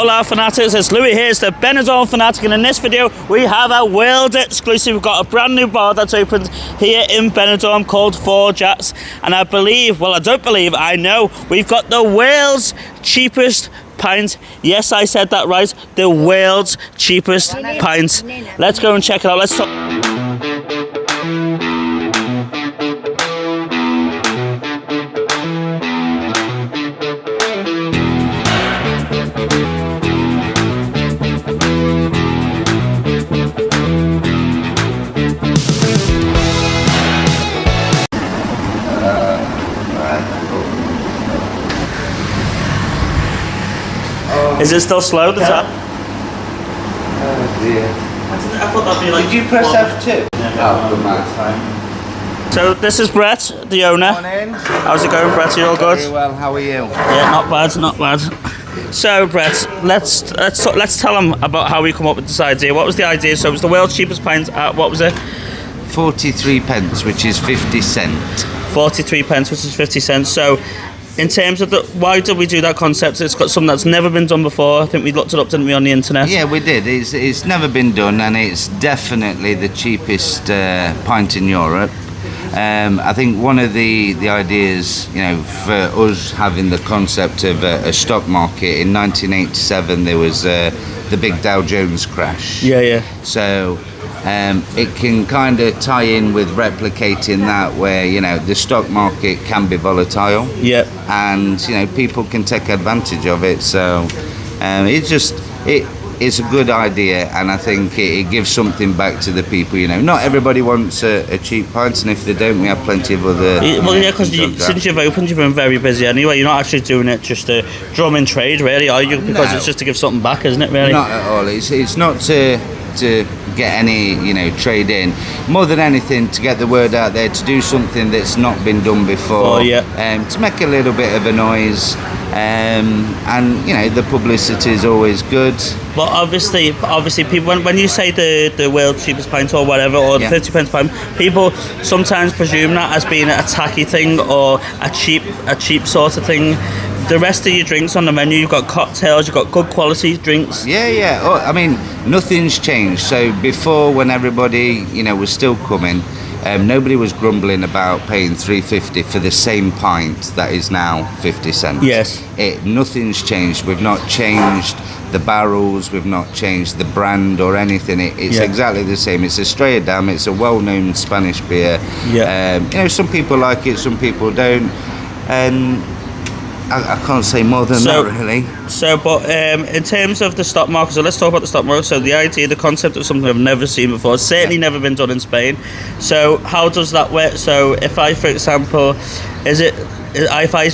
Hola Fanatics, it's Louis here, it's the Benidorm Fanatic, and in this video we have a world exclusive. We've got a brand new bar that's opened here in Benidorm called 4 Jats, and I believe, well I don't believe, I know, we've got the world's cheapest pint. Yes, I said that right, the world's cheapest pint. Let's go and check it out. Let's talk. Is it still slow? Does that? Oh dear. I thought that'd be like. Did you press F2? Oh, good man. So this is Brett, the owner. Morning. How's it going, Brett? Are you all good? Very well. How are you? Yeah, not bad, not bad. So Brett, let's tell them about how we come up with this idea. What was the idea? So it was the world's cheapest pint at, what was it? 43 pence, which is 50 cent. 43 pence, which is 50 cents. So in terms of why did we do that concept? It's got something that's never been done before. I think we looked it up, didn't we, on the internet? Yeah, we did. It's never been done, and it's definitely the cheapest pint in Europe. I think one of the ideas, you know, for us having the concept of a stock market in 1987, there was the big Dow Jones crash. Yeah. So it can kind of tie in with replicating that, where, you know, the stock market can be volatile. Yeah. And, you know, people can take advantage of it. So it's a good idea, and I think it gives something back to the people. You know, not everybody wants a cheap pint, and if they don't, we have plenty of other. Well, yeah, because since you've opened, you've been very busy anyway. You're not actually doing it just to drum in trade, really, are you? Because it's just to give something back, isn't it? Really? Not at all. It's not to get any, you know, trade in. More than anything, to get the word out there, to do something that's not been done before. Oh, yeah. To make a little bit of a noise. And you know, the publicity is always good. But obviously, people, when you say the world's cheapest pint or whatever, or the 50 pence pint, people sometimes presume that as being a tacky thing or a cheap sort of thing. The rest of your drinks on the menu, you've got cocktails, you've got good quality drinks. Yeah. Oh, I mean, nothing's changed. So before, when everybody, you know, was still coming, nobody was grumbling about paying $3.50 for the same pint that is now 50 cents. Yes. Nothing's changed. We've not changed the barrels. We've not changed the brand or anything. It's exactly the same. It's a Estrella Damm. It's a well-known Spanish beer. Yeah. You know, some people like it, some people don't. And I can't say more than that, really. So, but in terms of the stock market, so let's talk about the stock market. So the idea, the concept of something I've never seen before, it's certainly never been done in Spain. So how does that work? So if I, for example, if I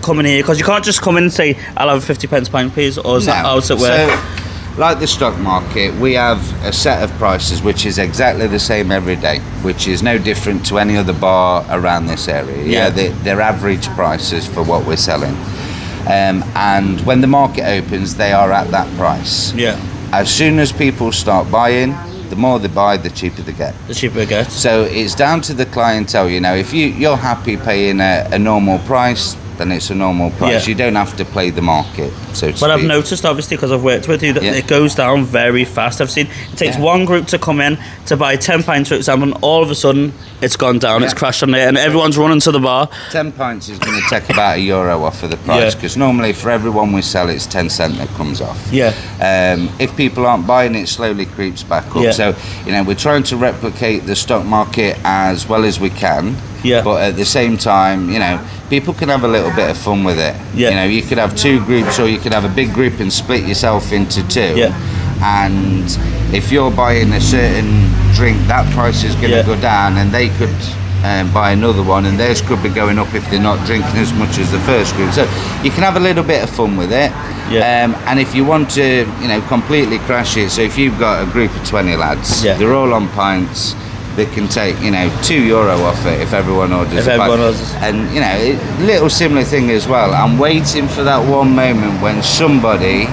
come in here, because you can't just come in and say, I'll have a 50 pence pint, please, or is that how does it work? So, like the stock market, we have a set of prices which is exactly the same every day, which is no different to any other bar around this area. Yeah, they're average prices for what we're selling. And when the market opens, they are at that price. Yeah. As soon as people start buying, the more they buy, the cheaper they get. The cheaper they get. So it's down to the clientele. You know, if you're happy paying a normal price, then it's a normal price. You don't have to play the market, so to speak. But I've noticed, obviously, because I've worked with you, that it goes down very fast. I've seen it takes one group to come in to buy 10 pints, for example, and all of a sudden it's gone down, it's crashed on there, and everyone's running to the bar. 10 pints is going to take about €1 off of the price, because normally for everyone we sell, it's 10 cent that comes off. If people aren't buying, it slowly creeps back up. So, you know, we're trying to replicate the stock market as well as we can. But at the same time, you know, people can have a little bit of fun with it. You know, you could have two groups, or you could have a big group and split yourself into two. And if you're buying a certain drink, that price is going to go down, and they could buy another one, and theirs could be going up if they're not drinking as much as the first group. So you can have a little bit of fun with it. And if you want to, you know, completely crash it, so if you've got a group of 20 lads, they're all on pints, they can take, you know, €2 off it if everyone orders. And, you know, little similar thing as well. I'm waiting for that one moment when somebody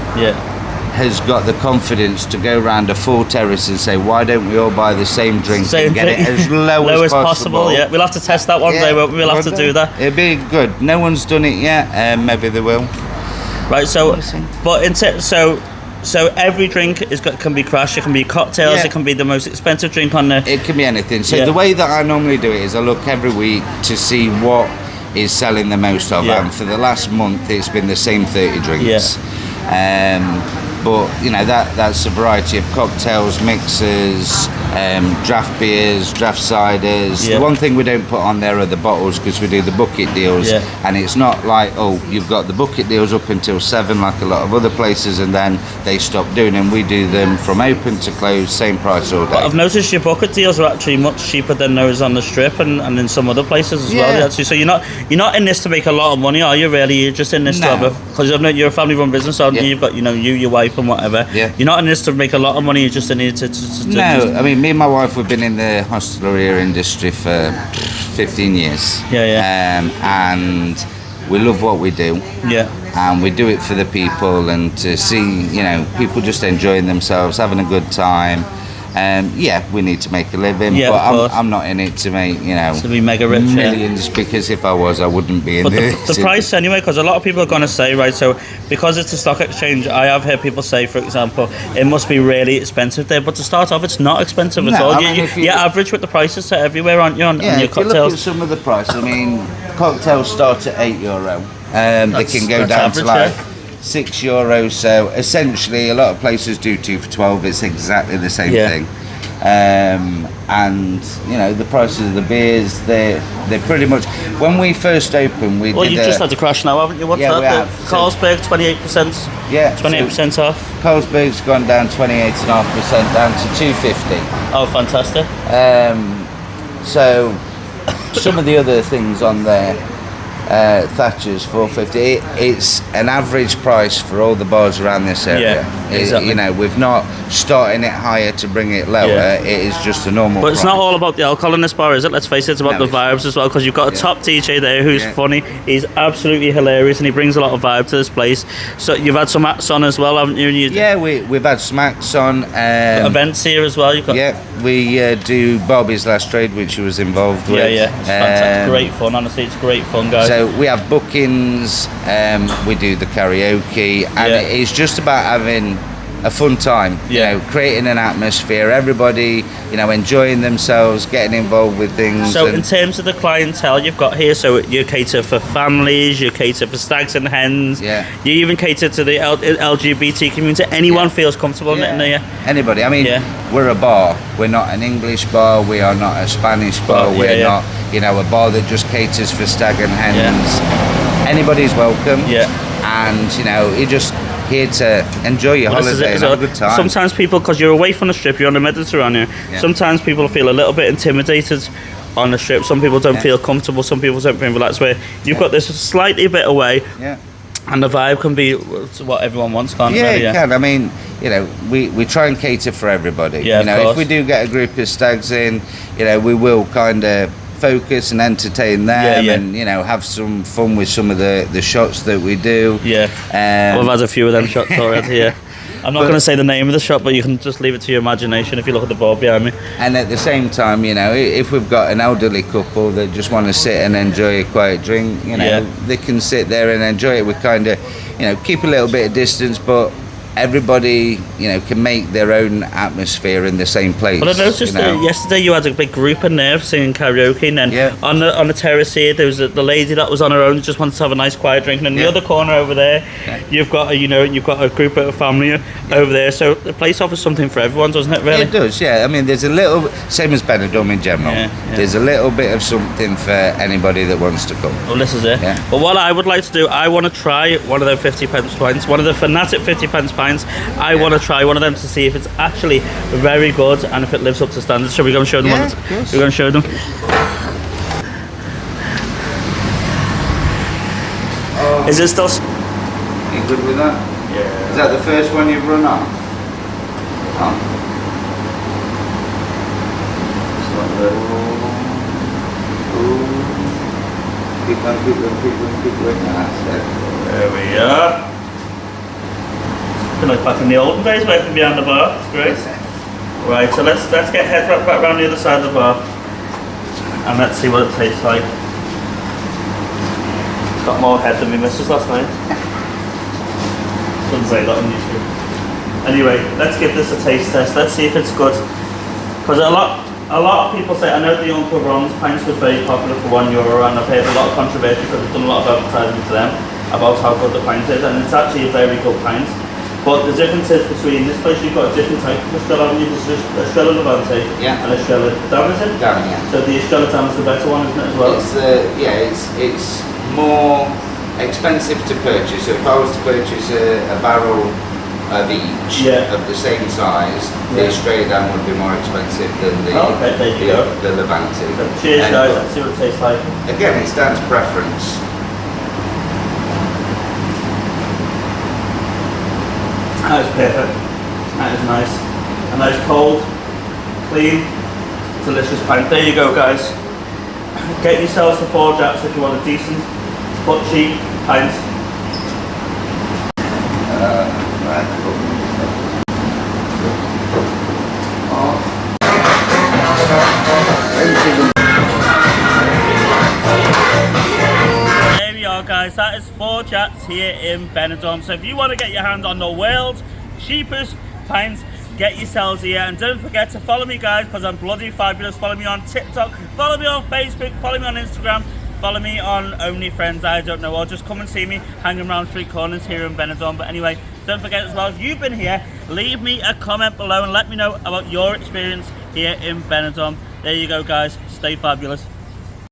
has got the confidence to go around a full terrace and say, why don't we all buy the same drink and get it as low as possible? We'll have to test that one day. We'll have to do that. It'd be good. No one's done it yet. Maybe they will. Right. So, but so every drink can be crash. It can be cocktails. Yeah. It can be the most expensive drink on there. It can be anything. So the way that I normally do it is I look every week to see what is selling the most of, and for the last month it's been the same 30 drinks. But you know, that's a variety of cocktails, mixers, draft beers, draft ciders. The one thing we don't put on there are the bottles, because we do the bucket deals, and it's not like, oh, you've got the bucket deals up until 7 like a lot of other places, and then they stop doing them. We do them from open to close, same price all day. But I've noticed your bucket deals are actually much cheaper than those on the strip and in some other places as well. Actually, so you're not in this to make a lot of money, are you? Really, you're just in this because you're a family-run business, aren't you? You've got you, your wife and whatever. You're not in this to make a lot of money. You're just in it to no, I mean, me and my wife, we've been in the hosteleria industry for 15 years. And we love what we do. And we do it for the people, and to see, you know, people just enjoying themselves, having a good time. We need to make a living, but I'm not in it to make, you know, to be mega rich, millions, because if I was, I wouldn't be in it. The price anyway, because a lot of people are going to say, right, so because it's a stock exchange, I have heard people say, for example, it must be really expensive there, but to start off, it's not expensive at all. You're average with the prices set everywhere, aren't you, on your cocktails? If you look at some of the price, I mean, cocktails start at €8. They can go down to like €6. So essentially, a lot of places do 2 for $12. It's exactly the same thing. And you know, the prices of the beers, they're pretty much. When we first opened, we you've just had to crash now, haven't you? What's that? We have. Carlsberg, 28%. 28% off. Carlsberg's gone down 28.5%, down to $2.50. Oh, fantastic. So some of the other things on there. Thatcher's $4.50. It's an average price for all the bars around this area. Exactly. You know, we've not starting it higher to bring it lower. It is just a normal. But it's not all about the alcohol in this bar, is it? Let's face it, it's about the vibes as well. Because you've got a top DJ there who's funny. He's absolutely hilarious, and he brings a lot of vibe to this place. So you've had some acts on as well, haven't you? We've had some acts on. Events here as well. You've got. We do Barbie's Last Trade, which she was involved with. It's fantastic. Great fun. Honestly, it's great fun, guys. So we have bookings, we do the karaoke, and it's just about having a fun time, you know, creating an atmosphere, everybody, you know, enjoying themselves, getting involved with things. So in terms of the clientele you've got here, so you cater for families, you cater for stags and hens, you even cater to the LGBT community. Anyone feels comfortable in there? Anybody. I mean, we're a bar, we're not an English bar, we are not a Spanish bar, we're not, you know, a bar that just caters for stag and hens. Anybody's welcome, and you know, you just here to enjoy your holiday and have a good time. Sometimes people, because you're away from the strip, you're on the Mediterranean, sometimes people feel a little bit intimidated on the strip. Some people don't feel comfortable, some people don't feel relaxed, where you've got this slightly bit away, and the vibe can be what everyone wants, can't it? It can. I mean, you know, we try and cater for everybody. You know, if we do get a group of stags in, you know, we will kind of focus and entertain them, and you know, have some fun with some of the shots that we do. We've had a few of them shots already. I'm not going to say the name of the shop, but you can just leave it to your imagination if you look at the board behind me. And at the same time, you know, if we've got an elderly couple that just want to sit and enjoy a quiet drink, you know, they can sit there and enjoy it. We kind of, you know, keep a little bit of distance, but everybody, you know, can make their own atmosphere in the same place. But I noticed that yesterday you had a big group in there singing karaoke, and then on the terrace here there was the lady that was on her own, just wanted to have a nice quiet drink, and in the other corner over there you've got a group of a family over there. So the place offers something for everyone, doesn't it, really? It does, I mean, there's a little, same as Benidorm in general, there's a little bit of something for anybody that wants to come. Well, this is it. But what I would like to do, I want to try one of the 50p pints, one of the Fanatic 50p pints. I want to try one of them to see if it's actually very good and if it lives up to standards. Shall we go and show them? We're going to show them. Is it still? You good with that? Yeah. Is that the first one you've run off? Keep going. There we are. Like back in the olden days, working behind the bar. It's great. Right, so let's get head wrapped back around the other side of the bar, and let's see what it tastes like. It's got more head than me missus last night. couldn't say that on YouTube. Anyway, let's give this a taste test. Let's see if it's good. Because a lot of people say, I know the Uncle Ron's pints was very popular for €1, and I've heard a lot of controversy because I've done a lot of advertising to them about how good the pint is, and it's actually a very good pint. But the difference is between this place, you've got a different type of Estrella, haven't you? There's a Estrella Levante and a Estrella Dam, is it? Dam, yeah. So the Estrella Dam is the better one, isn't it, as well? It's more expensive to purchase. So if I was to purchase a barrel of each of the same size, the Estrella Dam would be more expensive than the Levante. So cheers, guys. Let's see what it tastes like. Again, it's down to preference. That is perfect. That is nice. A nice cold, clean, delicious pint. There you go, guys. Get yourselves the 4 Jacks if you want a decent but cheap pint. There we are, guys. That is 4 Jacks here in Benidorm. So if you want to get your hand on the world's cheapest pints, get yourselves here, and don't forget to follow me, guys, because I'm bloody fabulous. Follow me on TikTok, follow me on Facebook, follow me on Instagram, follow me on OnlyFriends, I don't know, or just come and see me hanging around street corners here in Benidorm. But anyway, don't forget as well, if you've been here, leave me a comment below and let me know about your experience here in Benidorm. There you go, guys. Stay fabulous.